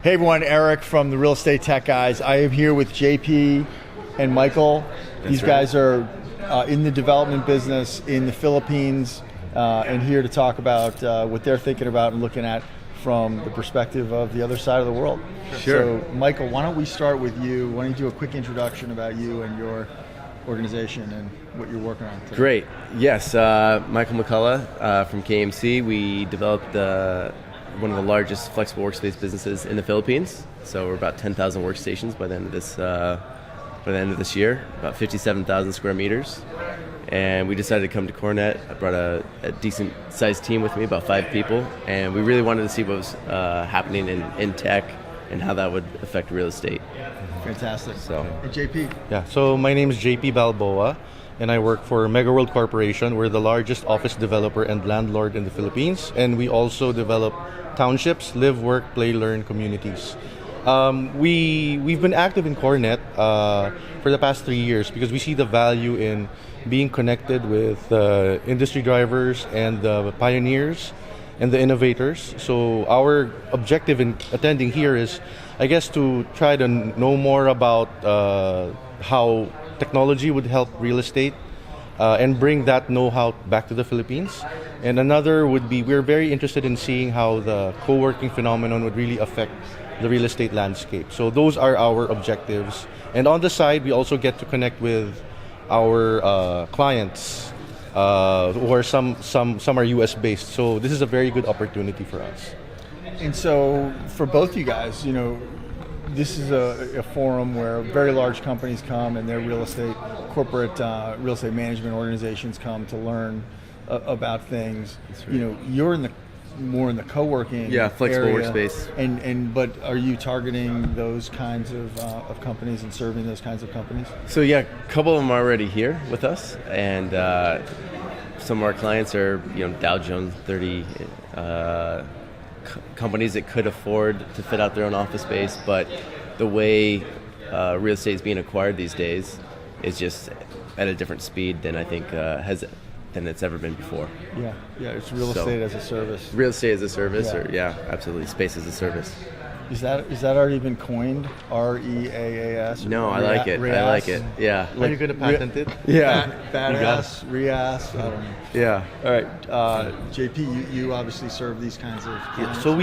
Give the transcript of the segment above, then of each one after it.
Hey everyone, Eric from the Real Estate Tech Guys. I am here with JP and Michael. These guys are in the development business in the Philippines and here to talk about what they're thinking about and looking at from the perspective of the other side of the world. Sure. So Michael, why don't we start with you? Why don't you do a quick introduction about you and your organization and what you're working on today? Great. Yes, Michael McCullough from KMC. We developed one of the largest flexible workspace businesses in the Philippines. So we're about 10,000 workstations by the end of this year, about 57,000 square meters. And we decided to come to Cornet. I brought a decent sized team with me, about 5 people, and we really wanted to see what was happening in tech and how that would affect real estate. Fantastic. So, hey, JP. Yeah, so my name is JP Balboa, and I work for Mega World Corporation. We're the largest office developer and landlord in the Philippines, and we also develop townships, live, work, play, learn communities. We've been active in Cornet for the past 3 years because we see the value in being connected with industry drivers and the pioneers and the innovators. So our objective in attending here is, I guess, to try to know more about how technology would help real estate and bring that know-how back to the Philippines. And another would be, we're very interested in seeing how the co-working phenomenon would really affect the real estate landscape. So those are our objectives. And on the side, we also get to connect with our clients, who are some are US based. So this is a very good opportunity for us. And so for both you guys, you know, this is a forum where very large companies come and their corporate real estate management organizations come to learn about things. Right. You know, you're more in the co-working flexible area. Workspace. But are you targeting those kinds of companies and serving those kinds of companies? So yeah, a couple of them are already here with us, and some of our clients are Dow Jones 30 companies that could afford to fit out their own office space, but the way real estate is being acquired these days is just at a different speed than I think than it's ever been before. Yeah, it's real estate as a service. Real estate as a service, absolutely, space as a service. Is that already been coined? REAAS? No, I like it. I like it. Yeah. Are you going to patent it? Yeah. Badass, REAS. I don't know. Yeah. All right, JP, you obviously serve these kinds of clients. So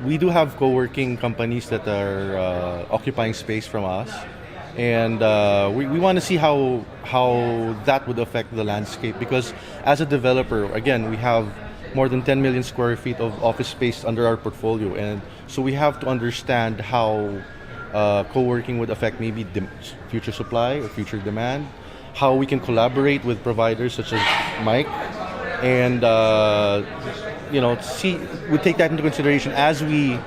we do have co-working companies that are occupying space from us. And we want to see how that would affect the landscape, because as a developer, again, we have more than 10 million square feet of office space under our portfolio, and so we have to understand how co-working would affect maybe future supply or future demand, how we can collaborate with providers such as Mike, and we take that into consideration as we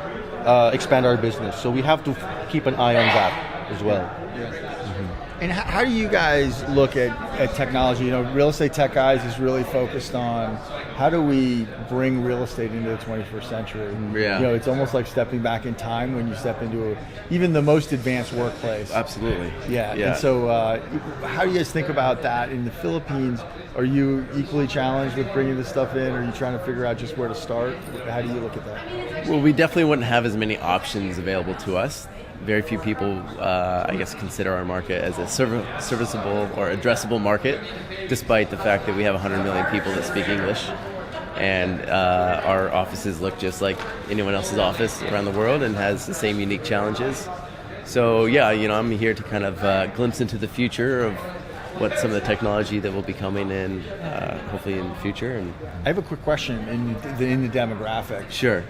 expand our business. So we have to keep an eye on that as well. And how do you guys look at technology? You know, Real Estate Tech Guys is really focused on how do we bring real estate into the 21st century? Yeah. You know, it's almost like stepping back in time when you step into even the most advanced workplace. Absolutely. Yeah. And so how do you guys think about that in the Philippines? Are you equally challenged with bringing this stuff in? Or are you trying to figure out just where to start? How do you look at that? Well, we definitely wouldn't have as many options available to us. Very few people, I guess, consider our market as a serviceable or addressable market, despite the fact that we have 100 million people that speak English, and our offices look just like anyone else's office around the world and has the same unique challenges. So yeah, I'm here to kind of glimpse into the future of what some of the technology that will be coming in, hopefully in the future. And I have a quick question in the demographic. Sure.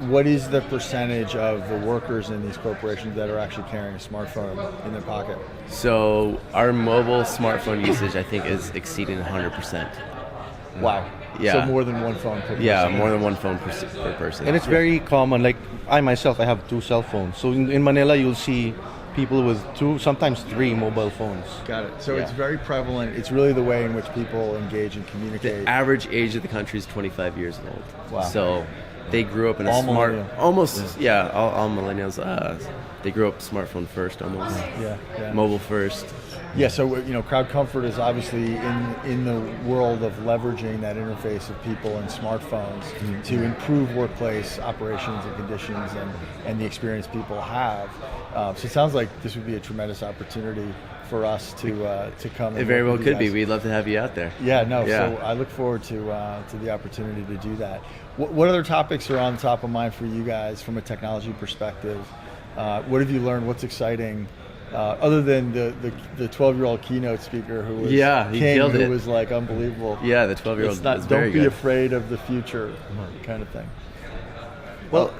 What is the percentage of the workers in these corporations that are actually carrying a smartphone in their pocket? So our mobile smartphone usage, I think, is exceeding 100%. Wow. Yeah. So more than one phone per person. Yeah, more than one phone per person. And it's very common. Like I myself, I have 2 cell phones. So in Manila, you'll see people with 2, sometimes 3 mobile phones. Got it. So it's very prevalent. It's really the way in which people engage and communicate. The average age of the country is 25 years old. Wow. So they grew up in all all millennials. They grew up smartphone first almost. Yeah. Mobile first. Yeah, so crowd comfort is obviously in the world of leveraging that interface of people and smartphones to improve workplace operations and conditions and the experience people have. So it sounds like this would be a tremendous opportunity for us to come. It very well could be. We'd love to have you out there. Yeah, no. Yeah. So I look forward to the opportunity to do that. What other topics are on top of mind for you guys from a technology perspective? What have you learned? What's exciting? Other than the 12-year-old keynote speaker who was he killed it. Who was like unbelievable. Yeah, the 12-year-old. Don't be afraid of the future, kind of thing. Well,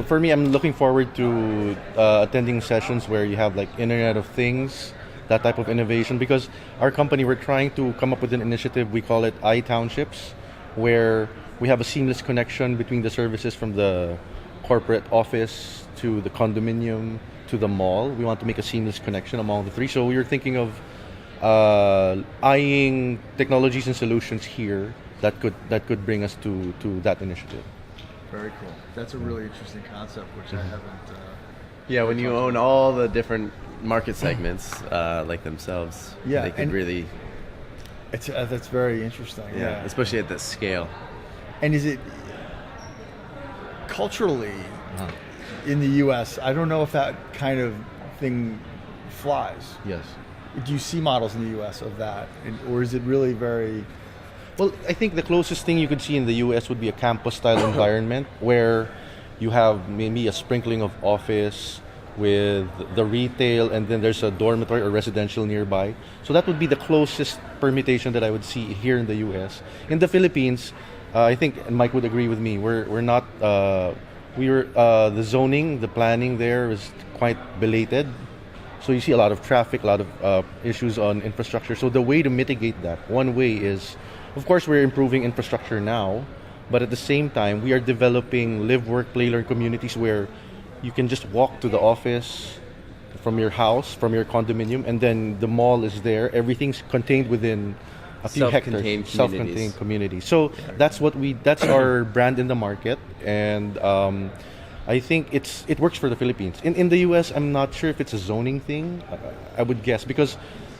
for me, I'm looking forward to attending sessions where you have like Internet of Things, that type of innovation, because our company, we're trying to come up with an initiative, we call it iTownships, where we have a seamless connection between the services from the corporate office to the condominium to the mall. We want to make a seamless connection among the three. So we were thinking of eyeing technologies and solutions here that could bring us to that initiative. Very cool. That's a really interesting concept, which I haven't. Yeah, when you own all the different market segments like themselves, they could really. That's very interesting. Yeah, especially at this scale. And is it culturally in the U.S.? I don't know if that kind of thing flies. Yes. Do you see models in the U.S. of that, or is it really very? Well, I think the closest thing you could see in the U.S. would be a campus-style environment where you have maybe a sprinkling of office with the retail, and then there's a dormitory or residential nearby. So that would be the closest permutation that I would see here in the U.S. In the Philippines, I think, and Mike would agree with me, we're not. The zoning, the planning there is quite belated. So you see a lot of traffic, a lot of issues on infrastructure. So the way to mitigate that, one way is, of course, we're improving infrastructure now, but at the same time, we are developing live, work, play, learn communities where you can just walk to the office from your house, from your condominium, and then the mall is there. Everything's contained within a few hectares. Self-contained communities. So that's our brand in the market, and I think it works for the Philippines. In the US, I'm not sure if it's a zoning thing. I would guess because,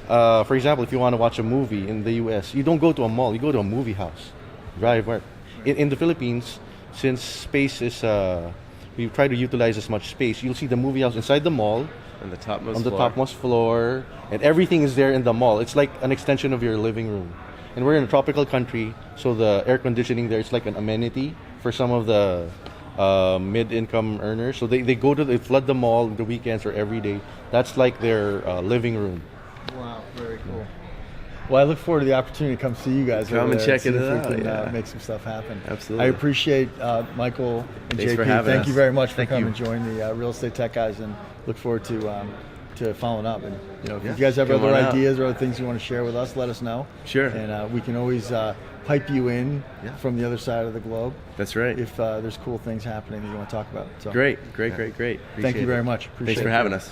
for example, if you want to watch a movie in the US, you don't go to a mall, you go to a movie house. Drive where? In the Philippines, since space is, we try to utilize as much space. You'll see the movie house inside the mall, on the topmost floor, and everything is there in the mall. It's like an extension of your living room. And we're in a tropical country, so the air conditioning there is like an amenity for some of the mid-income earners. So they flood the mall the weekends or every day. That's like their living room. Wow, very cool. Well, I look forward to the opportunity to come see you guys. Come and check it out. We can make some stuff happen. Absolutely. I appreciate Michael and Thanks JP. For having Thank us. You very much for coming and joining the Real Estate Tech Guys, and look forward to following up. And if you guys have other ideas or other things you want to share with us, let us know. Sure. And we can always pipe you in from the other side of the globe. That's right. If there's cool things happening that you want to talk about. So. Great. Appreciate Thank you very much. Thanks for having us.